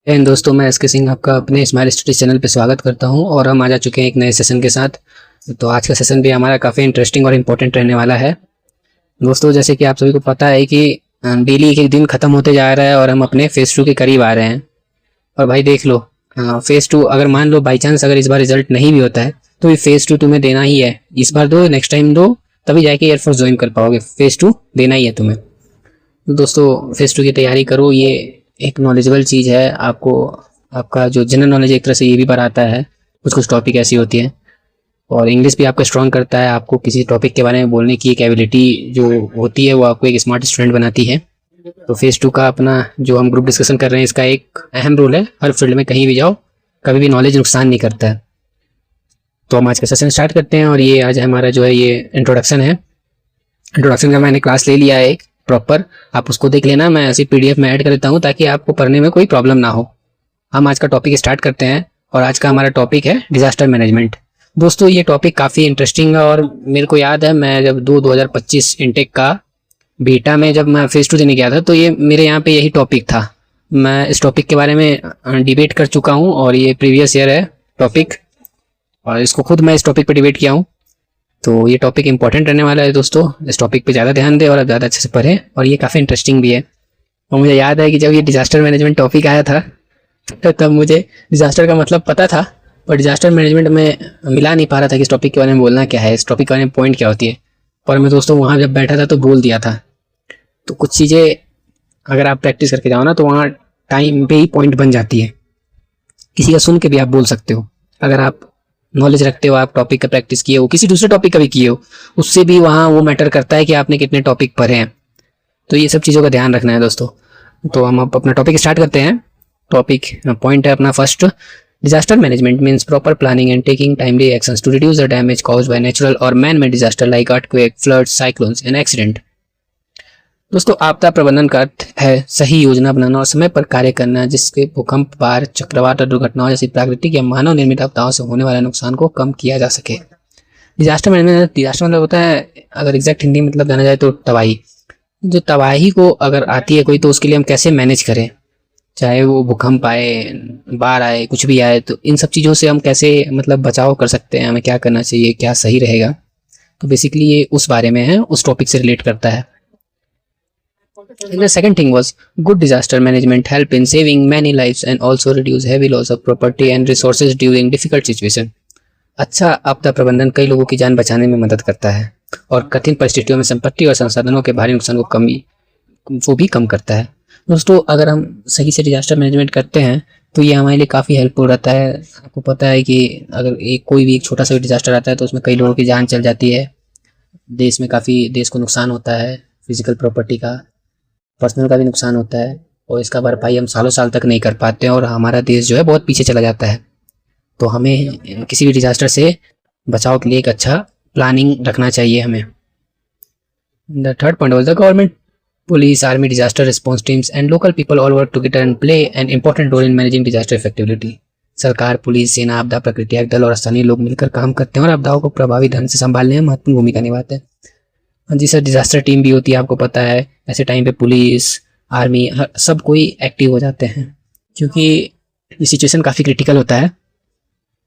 दोस्तों, मैं एसके सिंह आपका अपने स्माइल स्टडी चैनल पे स्वागत करता हूँ और हम आ जा चुके हैं एक नए सेशन के साथ। तो आज का सेशन भी हमारा काफ़ी इंटरेस्टिंग और इम्पोर्टेंट रहने वाला है। दोस्तों, जैसे कि आप सभी को पता है कि डेली एक एक दिन ख़त्म होते जा रहा है और हम अपने फेज़ 2 के करीब आ रहे हैं। और भाई देख लो, फेज़ 2 अगर मान लो बाई चांस अगर इस बार रिजल्ट नहीं भी होता है तो ये फेज़ 2 तुम्हें देना ही है। इस बार दो, नेक्स्ट टाइम दो, तभी जाके एयरफोर्स ज्वाइन कर पाओगे। फेज़ 2 देना ही है तुम्हें। तो दोस्तों, फेज़ 2 की तैयारी करो। ये एक नॉलेजेबल चीज़ है। आपको आपका जो जनरल नॉलेज एक तरह से ये भी बढ़ाता है। कुछ कुछ टॉपिक ऐसी होती है और इंग्लिश भी आपका स्ट्रॉन्ग करता है। आपको किसी टॉपिक के बारे में बोलने की एक एबिलिटी जो होती है वो आपको एक स्मार्ट स्टूडेंट बनाती है। तो फेज़ 2 का अपना जो हम ग्रुप डिस्कशन कर रहे हैं, इसका एक अहम रोल है। हर फील्ड में कहीं भी जाओ, कभी भी नॉलेज नुकसान नहीं करता है। तो हम आज का सेशन स्टार्ट करते हैं। और ये आज हमारा जो है ये इंट्रोडक्शन है। इंट्रोडक्शन का मैंने क्लास ले लिया है एक प्रॉपर, आप उसको देख लेना। मैं ऐसी पीडीएफ में ऐड कर देता हूँ ताकि आपको पढ़ने में कोई प्रॉब्लम ना हो। हम आज का टॉपिक स्टार्ट करते हैं और आज का हमारा टॉपिक है डिजास्टर मैनेजमेंट। दोस्तों, ये टॉपिक काफ़ी इंटरेस्टिंग है और मेरे को याद है मैं जब 2025 इंटेक का बीटा में जब मैं फेज़ 2 देने गया था तो ये मेरे यहाँ पे यही टॉपिक था। मैं इस टॉपिक के बारे में डिबेट कर चुका हूँ और ये प्रीवियस ईयर है टॉपिक, और इसको खुद मैं इस टॉपिक पे डिबेट किया हूँ। तो ये टॉपिक इंपॉर्टेंट रहने वाला है दोस्तों। इस टॉपिक पे ज़्यादा ध्यान दें और आप ज़्यादा अच्छे से पढ़ें, और ये काफ़ी इंटरेस्टिंग भी है। और मुझे याद है कि जब ये डिजास्टर मैनेजमेंट टॉपिक आया था तो तब मुझे डिजास्टर का मतलब पता था, पर डिजास्टर मैनेजमेंट में मिला नहीं पा रहा था कि इस टॉपिक के बारे में बोलना क्या है, इस टॉपिक के बारे में पॉइंट क्या होती है। पर मैं दोस्तों वहाँ जब बैठा था तो बोल दिया था। तो कुछ चीज़ें अगर आप प्रैक्टिस करके जाओ ना तो वहाँ टाइम पे ही पॉइंट बन जाती है। किसी का सुन के भी आप बोल सकते हो। अगर आप नॉलेज रखते हो, आप टॉपिक का प्रैक्टिस किए हो, किसी दूसरे टॉपिक का भी किए हो, उससे भी वहाँ वो मैटर करता है कि आपने कितने टॉपिक पढ़े हैं। तो ये सब चीज़ों का ध्यान रखना है दोस्तों। तो हम अब अपना टॉपिक स्टार्ट करते हैं। टॉपिक पॉइंट है अपना first, disaster management means proper planning and taking timely actions to reduce the damage caused by natural और man made disaster like earthquake, floods, cyclones and accident. दोस्तों, आपदा प्रबंधन का अर्थ है सही योजना बनाना और समय पर कार्य करना, जिसके भूकंप, बाढ़, चक्रवात और दुर्घटनाओं जैसी प्राकृतिक या मानव निर्मित आपदाओं से होने वाले नुकसान को कम किया जा सके। डिजास्टर मैनेजमेंट, डिजास्टर मतलब होता है, अगर एग्जैक्ट हिंदी मतलब जाना जाए तो तबाही। जो तबाही को अगर आती है कोई, तो उसके लिए हम कैसे मैनेज करें, चाहे वो भूकंप आए, बाढ़ आए, कुछ भी आए, तो इन सब चीज़ों से हम कैसे मतलब बचाव कर सकते हैं, हमें क्या करना चाहिए, क्या सही रहेगा। तो बेसिकली ये उस बारे में है, उस टॉपिक से रिलेट करता है। And the second thing was good disaster management help in saving many lives and also reduce heavy loss of property and resources during difficult situation. अच्छा आपदा प्रबंधन कई लोगों की जान बचाने में मदद करता है और कठिन परिस्थितियों में संपत्ति और संसाधनों के भारी नुकसान को भी कम करता है। दोस्तों, अगर हम सही से डिजास्टर मैनेजमेंट करते हैं तो ये हमारे लिए काफ़ी हेल्पफुल रहता है। आपको पता है कि अगर कोई भी एक छोटा सा डिजास्टर आता है तो उसमें कई लोगों की जान चल जाती है। देश को नुकसान होता है, फिजिकल प्रॉपर्टी का, पर्सनल का भी नुकसान होता है, और इसका भरपाई हम सालों साल तक नहीं कर पाते हैं और हमारा देश जो है बहुत पीछे चला जाता है। तो हमें किसी भी डिजास्टर से बचाव के लिए एक अच्छा प्लानिंग रखना चाहिए हमें। The third point was the government, police, army, disaster response teams and local people all work together and play an important role in managing disaster effectively. सरकार, पुलिस, सेना, आपदा प्रकृति दल और स्थानीय लोग मिलकर काम करते हैं और आपदाओं को प्रभावी ढंग से संभालने में महत्वपूर्ण भूमिका निभाते हैं। हाँ जी सर, डिजास्टर टीम भी होती है, आपको पता है। ऐसे टाइम पे पुलिस, आर्मी, सब कोई एक्टिव हो जाते हैं क्योंकि ये सिचुएशन काफ़ी क्रिटिकल होता है।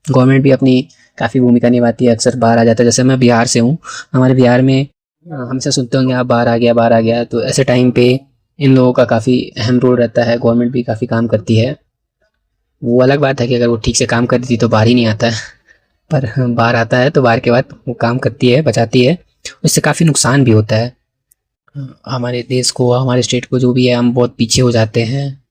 गवर्नमेंट भी अपनी काफ़ी भूमिका निभाती है। अक्सर बाढ़ आ जाता है, जैसे मैं बिहार से हूँ, हमारे बिहार में हमेशा सुनते होंगे आप बाढ़ आ गया, बाढ़ आ गया। तो ऐसे टाइम पे इन लोगों का काफ़ी अहम रोल रहता है। गवर्नमेंट भी काफ़ी काम करती है। वो अलग बात है कि अगर वो ठीक से काम करती तो बाढ़ ही नहीं आता है, पर बाढ़ आता है तो बाढ़ के बाद वो काम करती है, बचाती है। इससे काफ़ी नुकसान भी होता है हमारे देश को, हमारे स्टेट को, जो भी है। हम बहुत पीछे हो जाते हैं,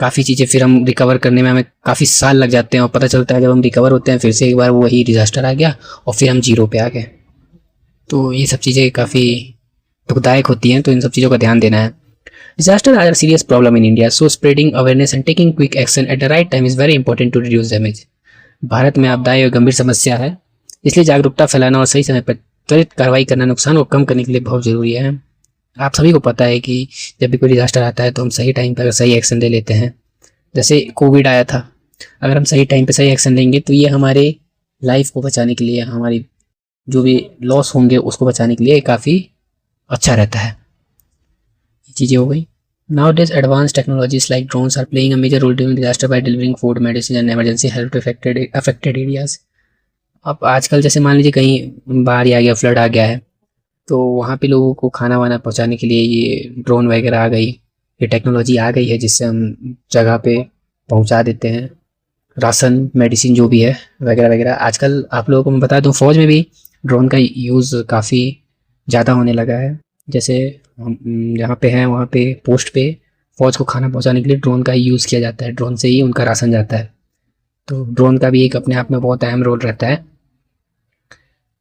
काफ़ी चीज़ें फिर हम रिकवर करने में हमें काफ़ी साल लग जाते हैं और पता चलता है जब हम रिकवर होते हैं फिर से एक बार वही डिज़ास्टर आ गया और फिर हम जीरो पे आ गए। तो ये सब चीज़ें काफ़ी दुखदायक होती हैं, तो इन सब चीज़ों का ध्यान देना है। Disaster are serious problem in India, so spreading awareness and taking quick action at the right time is very important to reduce damage. Bharat में आपदाएं एक गंभीर समस्या है, इसलिए जागरूकता फैलाना और सही समय पर त्वरित कार्रवाई करना नुकसान को कम करने के लिए बहुत ज़रूरी है। आप सभी को पता है कि जब भी कोई डिजास्टर आता है तो हम सही टाइम पर सही एक्शन ले लेते हैं। जैसे कोविड आया था, अगर हम सही टाइम पे सही एक्शन लेंगे तो ये हमारे लाइफ को बचाने के लिए, हमारी जो भी लॉस होंगे उसको बचाने के लिए काफ़ी अच्छा रहता है। ये चीज़ें हो गई। Nowadays, advanced technologies like drones are playing a major role during disaster by delivering food, medicine, and emergency help to affected areas. अब आजकल जैसे मान लीजिए कहीं बाढ़ आ गया, फ्लड आ गया है, तो वहाँ पे लोगों को खाना वाना पहुँचाने के लिए ये ड्रोन वगैरह आ गई, ये टेक्नोलॉजी आ गई है जिससे हम जगह पे पहुँचा देते हैं राशन, मेडिसिन जो भी है वगैरह वगैरह। आजकल आप लोगों को मैं बता दूँ, फौज में भी ड्रोन का यूज़ काफ़ी ज़्यादा होने लगा है। जैसे हम जहाँ पे हैं वहाँ पे पोस्ट पे फौज को खाना पहुँचाने के लिए ड्रोन का ही यूज़ किया जाता है, ड्रोन से ही उनका राशन जाता है। तो ड्रोन का भी एक अपने आप में बहुत अहम रोल रहता है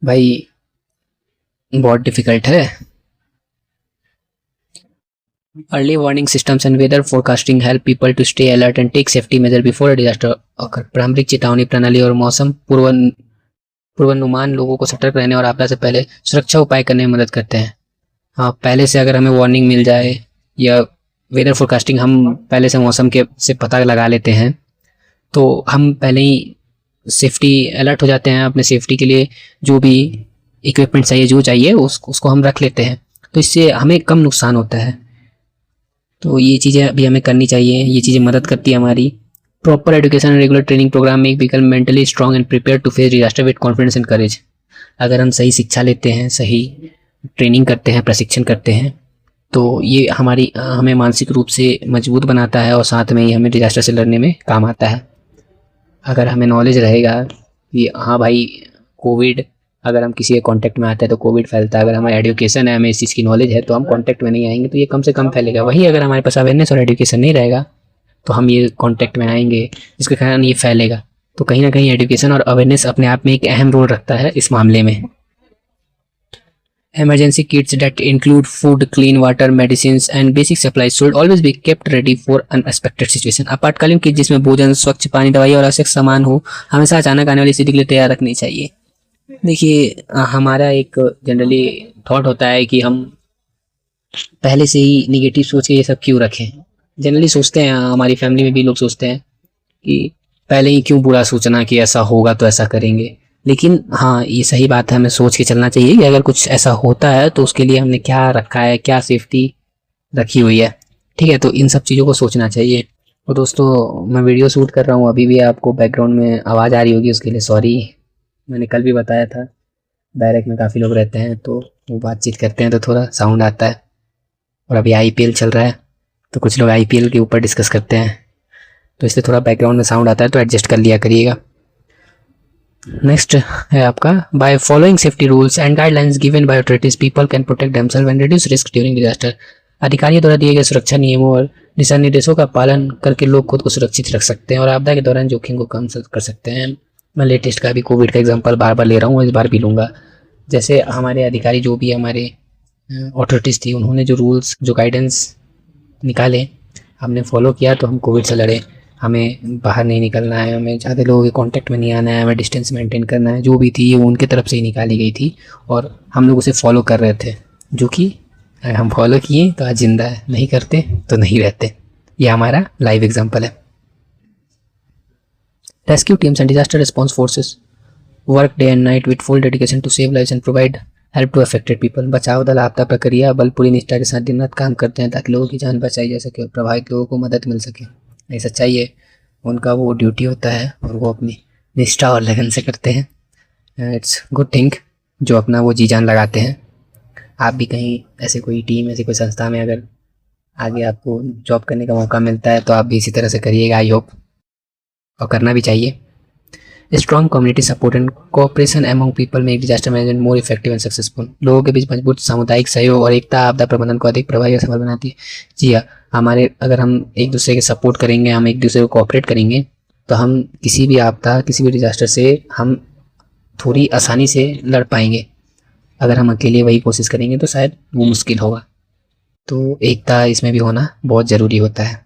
भाई। बहुत डिफिकल्ट है। Early warning systems and weather forecasting help people to stay alert and take safety measure before a disaster occur. पारंपरिक चेतावनी प्रणाली और मौसम पूर्वानुमान लोगों को सतर्क रहने और आपदा से पहले सुरक्षा उपाय करने में मदद करते हैं। हाँ, पहले से अगर हमें वार्निंग मिल जाए या वेदर फोरकास्टिंग हम पहले से मौसम के से पता लगा लेते हैं तो हम पहले ही सेफ्टी अलर्ट हो जाते हैं। अपने सेफ्टी के लिए जो भी इक्विपमेंट चाहिए, जो चाहिए उसको हम रख लेते हैं, तो इससे हमें कम नुकसान होता है। तो ये चीज़ें अभी हमें करनी चाहिए, ये चीज़ें मदद करती है हमारी। Proper education and regular training program make people mentally strong and prepare to face disaster with confidence and courage. अगर हम सही शिक्षा लेते हैं, सही ट्रेनिंग करते हैं, प्रशिक्षण करते हैं, तो ये हमें मानसिक रूप से मजबूत बनाता है और साथ में ही हमें डिजास्टर से लड़ने में काम आता है। अगर हमें नॉलेज रहेगा कि हाँ भाई कोविड, अगर हम किसी के कांटेक्ट में आते हैं तो कोविड फैलता है, अगर हमारा एजुकेशन है, हमें इस चीज़ की नॉलेज है, तो हम कांटेक्ट में नहीं आएंगे, तो ये कम से कम फैलेगा। वही अगर हमारे पास अवेयरनेस और एजुकेशन नहीं रहेगा तो हम ये कांटेक्ट में आएंगे, जिसके कारण ये फैलेगा। तो कहीं ना कहीं एजुकेशन और अवेयरनेस अपने आप में एक अहम रोल रखता है इस मामले में। Emergency kits that include food, clean water, medicines and basic supplies should always be kept ready for unexpected situation। आपातकालीन किट जिसमें भोजन, स्वच्छ पानी, दवाई और आवश्यक सामान हो, हमेशा अचानक आने वाली स्थिति के लिए तैयार रखनी चाहिए। देखिए, हमारा एक जनरली थॉट होता है कि हम पहले से ही निगेटिव सोच के ये सब क्यों रखें। जनरली सोचते हैं, हमारी फैमिली में भी लोग सोचते हैं कि पहले ही क्यों बुरा सोचना कि ऐसा होगा तो ऐसा करेंगे। लेकिन हाँ, ये सही बात है, हमें सोच के चलना चाहिए कि अगर कुछ ऐसा होता है तो उसके लिए हमने क्या रखा है, क्या सेफ्टी रखी हुई है। ठीक है, तो इन सब चीज़ों को सोचना चाहिए। और दोस्तों, मैं वीडियो शूट कर रहा हूँ, अभी भी आपको बैकग्राउंड में आवाज़ आ रही होगी, उसके लिए सॉरी। मैंने कल भी बताया था, बैरक में काफ़ी लोग रहते हैं तो वो बातचीत करते हैं तो थोड़ा साउंड आता है। और अभी IPL चल रहा है तो कुछ लोग IPL के ऊपर डिस्कस करते हैं, तो इसलिए थोड़ा बैकग्राउंड में साउंड आता है, तो एडजस्ट कर लिया करिएगा। नेक्स्ट है आपका, by following safety rules and guidelines given by authorities people can protect themselves and reduce risk during disaster. अधिकारियों द्वारा दिए गए सुरक्षा नियमों और दिशा निर्देशों का पालन करके लोग खुद को सुरक्षित रख सकते हैं और आपदा के दौरान जोखिम को कम कर सकते हैं। मैं लेटेस्ट का भी कोविड का एग्जांपल बार बार ले रहा हूँ, इस बार भी लूँगा। जैसे हमारे अधिकारी जो भी हमारे ऑथोरिटीज़ थी, उन्होंने जो रूल्स, जो गाइडेंस निकाले, हमने फॉलो किया तो हम कोविड से लड़े। हमें बाहर नहीं निकलना है, हमें ज़्यादा लोगों के कांटेक्ट में नहीं आना है, हमें डिस्टेंस मेंटेन करना है, जो भी थी वो उनके तरफ से ही निकाली गई थी और हम लोग उसे फॉलो कर रहे थे, जो कि अगर हम फॉलो किए तो आज जिंदा है, नहीं करते तो नहीं रहते। ये हमारा लाइव एग्जाम्पल है। Rescue teams and disaster response forces work day and night with full dedication to save lives and provide help to affected people. बचाव दल आपदा प्रक्रिया बल पूरी निष्ठा के साथ दिन रात काम करते हैं ताकि लोगों की जान बचाई जा सके और प्रभावित लोगों को मदद मिल सके। नहीं, सच्चाई है, उनका वो ड्यूटी होता है और वो अपनी निष्ठा और लगन से करते हैं। इट्स गुड थिंग जो अपना वो जी जान लगाते हैं। आप भी कहीं ऐसे कोई टीम, ऐसी कोई संस्था में अगर आगे आपको जॉब करने का मौका मिलता है तो आप भी इसी तरह से करिएगा, आई होप, और करना भी चाहिए। Strong community support and cooperation among people make disaster management more effective and successful. लोगों के बीच मजबूत सामुदायिक सहयोग और एकता आपदा प्रबंधन को अधिक प्रभावी और सफल बनाती है। जी हाँ, अगर हम एक दूसरे के सपोर्ट करेंगे, हम एक दूसरे को कोऑपरेट करेंगे, तो हम किसी भी आपदा, किसी भी डिजास्टर से हम थोड़ी आसानी से लड़ पाएंगे। अगर हम अकेले वही कोशिश करेंगे तो शायद वो मुश्किल होगा। तो एकता इसमें भी होना बहुत ज़रूरी होता है।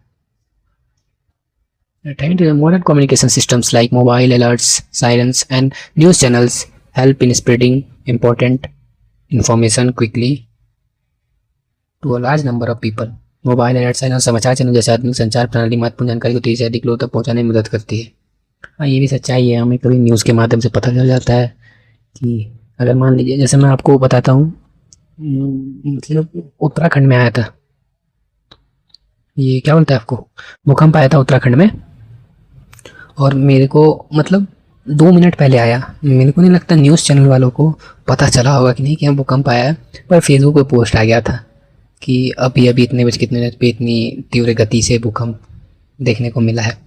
Modern communication systems like mobile alerts, sirens, and news channels help in spreading important information quickly to a large number of people. Mobile alert, siren और समाचार चैनल जैसे आधुनिक संचार प्रणाली महत्वपूर्ण जानकारी को तेजी से अधिक लोगों तक पहुंचाने में मदद करती है। हाँ, ये भी सच्चाई है, हमें कभी न्यूज़ के माध्यम से पता चल जाता है कि अगर मान लीजिए, जैसे मैं आपको बताता हूँ, मतलब उत्तराखंड में आया था, ये क्या बोलते हैं आपको, भूकंप आया था उत्तराखंड में। और मेरे को मतलब 2 मिनट पहले आया। मेरे को नहीं लगता न्यूज़ चैनल वालों को पता चला होगा कि नहीं कि यहाँ भूकंप आया है, पर फेसबुक पे पोस्ट आ गया था कि अभी अभी इतने बज कितने मिनट पे इतनी तीव्र गति से भूकंप देखने को मिला है।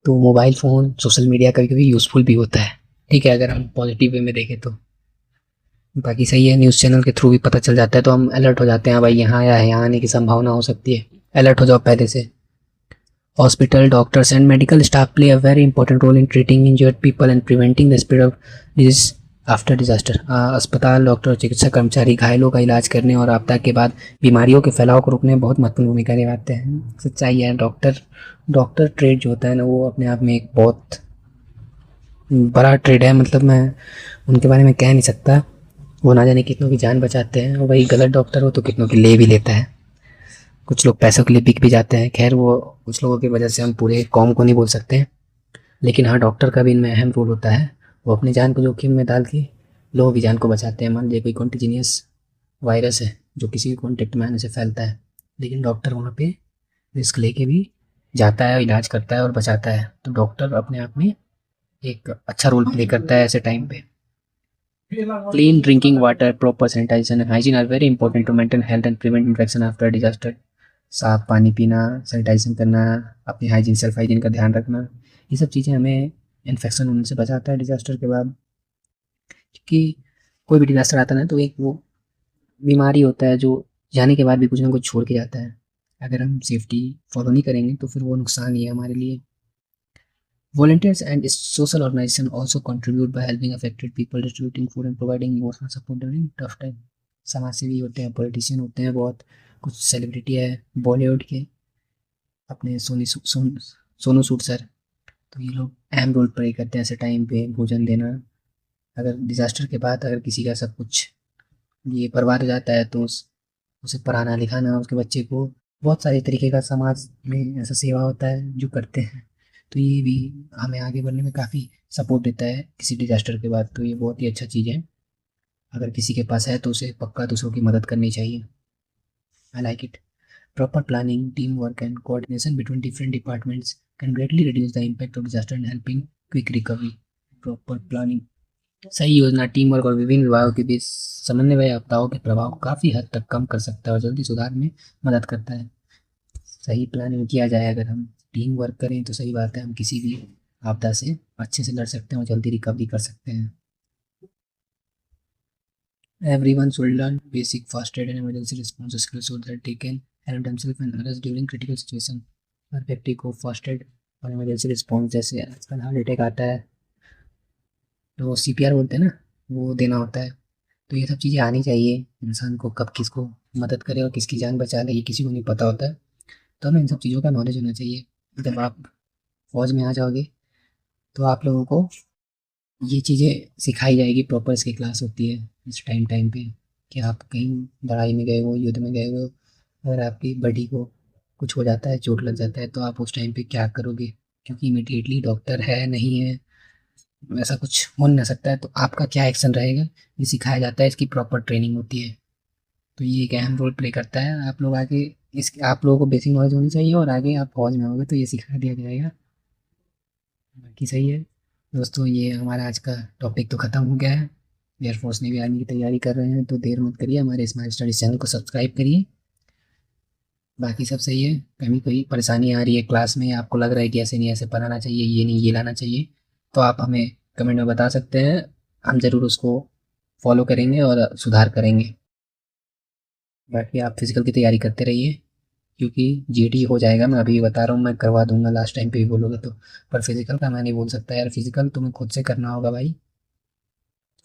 तो मोबाइल फ़ोन सोशल मीडिया कभी कभी यूज़फुल भी होता है, ठीक है, अगर हम पॉजिटिव वे में देखें तो। बाकी सही है, न्यूज़ चैनल के थ्रू भी पता चल जाता है तो हम अलर्ट हो जाते हैं, भाई यहाँ आया है, यहाँ आने की संभावना हो सकती है, अलर्ट हो जाओ पहले से। Hospital, doctors, and medical staff play a very important role in treating injured people and preventing the spread of disease after disaster. अस्पताल, डॉक्टर, चिकित्सा कर्मचारी घायलों का इलाज करने और आपदा के बाद बीमारियों के फैलाव को रोकने में बहुत महत्वपूर्ण भूमिका निभाते हैं। सच्चाई है, डॉक्टर डॉक्टर ट्रेड जो होता है ना, वो अपने आप में एक बहुत बड़ा ट्रेड है। मतलब मैं उनके बारे में कह नहीं सकता। वो ना जाने कितनों की जान बचाते हैं, और वही गलत डॉक्टर हो तो कितनों की ले भी लेता है। कुछ लोग पैसों के लिए बिक भी जाते हैं। खैर, वो कुछ लोगों की वजह से हम पूरे कौम को नहीं बोल सकते हैं, लेकिन हाँ, डॉक्टर का भी इनमें अहम रोल होता है। वो अपनी जान को जोखिम में डाल के लोगों की जान को बचाते हैं। मान लीजिए कोई कॉन्टीजीनियस वायरस है जो किसी भी कॉन्टेक्ट में आने से फैलता है, लेकिन डॉक्टर वहाँ पे रिस्क लेके भी जाता है, इलाज करता है और बचाता है। तो डॉक्टर अपने आप में एक अच्छा रोल प्ले करता है ऐसे टाइम पे। Clean drinking water, proper sanitisation and hygiene are very important to maintain health and prevent infection after disaster. साफ पानी पीना, सैनिटाइजेशन करना, अपनी हाइजीन सेल्फ हाइजीन का ध्यान रखना, ये सब चीज़ें हमें इन्फेक्शन होने से बचाता है डिजास्टर के बाद। क्योंकि कोई भी डिजास्टर आता है ना, तो एक वो बीमारी होता है जो जाने के बाद भी कुछ ना कुछ छोड़ के जाता है। अगर हम सेफ्टी फॉलो नहीं करेंगे तो फिर वो नुकसान ही है हमारे लिए। Volunteers and social organizations also contribute by helping affected people, distributing food and providing emotional support during tough time। समाज सेवी होते हैं, पॉलिटिशियन होते हैं, बहुत कुछ सेलिब्रिटी है बॉलीवुड के, अपने सोनू सूद सर। तो ये लोग अहम रोल प्ले करते हैं ऐसे टाइम पे, भोजन देना। अगर डिजास्टर के बाद अगर किसी का सब कुछ ये बर्बाद हो जाता है तो उसे पढ़ाना लिखाना, उसके बच्चे को, बहुत सारे तरीके का समाज में ऐसा सेवा होता है जो करते हैं। तो ये भी हमें आगे बढ़ने में काफ़ी सपोर्ट देता है किसी डिजास्टर के बाद। तो ये बहुत ही अच्छा चीज़ है, अगर किसी के पास है तो उसे पक्का दूसरों की मदद करनी चाहिए। I like it. Proper planning, team work and coordination between different departments can greatly reduce the impact of disaster and helping quick recovery. Proper planning, सही योजना, टीम वर्क और विभिन्न विभागों के बीच समन्वय आपदाओं के प्रभाव को काफ़ी हद तक कम कर सकता है और जल्दी सुधार में मदद करता है। सही प्लानिंग किया जाए, अगर हम टीम वर्क करें तो सही बात है, हम किसी भी आपदा से अच्छे से लड़ सकते हैं और जल्दी रिकवरी कर सकते हैं। Everyone should learn basic first aid and emergency response skills so that they can help themselves and others during critical situation। हर व्यक्ति को फर्स्ट एड और इमरजेंसी रिस्पॉन्स, जैसे आजकल हार्ट अटैक आता है तो CPR बोलते हैं ना, वो देना होता है। तो ये सब चीज़ें आनी चाहिए इंसान को, कब किसको मदद करे और किसकी जान बचा ले ये किसी को नहीं पता होता है। तो हमें इन सब चीज़ों का नॉलेज होना चाहिए। जब आप फौज में आ जाओगे तो आप लोगों को ये चीज़ें सिखाई जाएगी, प्रॉपर इसकी क्लास होती है इस टाइम टाइम पे, कि आप कहीं लड़ाई में गए हो, युद्ध में गए हो, अगर आपकी बॉडी को कुछ हो जाता है, चोट लग जाता है, तो आप उस टाइम पे क्या करोगे। क्योंकि इमीडिएटली डॉक्टर है नहीं है, ऐसा कुछ हो नहीं सकता है, तो आपका क्या एक्शन रहेगा ये सिखाया जाता है, इसकी प्रॉपर ट्रेनिंग होती है। तो ये एक अहम रोल प्ले करता है। आप लोग आगे इस आप लोगों को बेसिक नॉलेज होनी चाहिए और आगे आप फौज में होगे तो ये सिखा दिया जाएगा। बाकी सही है दोस्तों, ये हमारा आज का टॉपिक तो ख़त्म हो गया है। एयरफोर्स नेवी आर्मी की तैयारी कर रहे हैं तो देर मत करिए, हमारे स्मार्ट स्टडीज़ चैनल को सब्सक्राइब करिए। बाकी सब सही है। कभी कोई परेशानी आ रही है क्लास में, आपको लग रहा है कि ऐसे नहीं ऐसे पढ़ाना चाहिए, ये नहीं ये लाना चाहिए, तो आप हमें कमेंट में बता सकते हैं। हम ज़रूर उसको फॉलो करेंगे और सुधार करेंगे। बाकी आप फिज़िकल की तैयारी करते रहिए, क्योंकि GT हो जाएगा, मैं अभी बता रहा हूँ, मैं करवा दूंगा, लास्ट टाइम पे भी बोलोगे तो। पर फिज़िकल का मैं नहीं बोल सकता यार, फिज़िकल तुम्हें खुद से करना होगा भाई।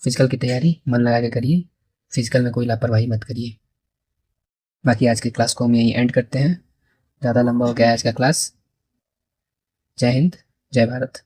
फिज़िकल की तैयारी मन लगा के करिए, फिज़िकल में कोई लापरवाही मत करिए। बाकी आज की क्लास को हम यहीं एंड करते हैं, ज़्यादा लंबा हो गया है आज का क्लास। जय हिंद, जय भारत।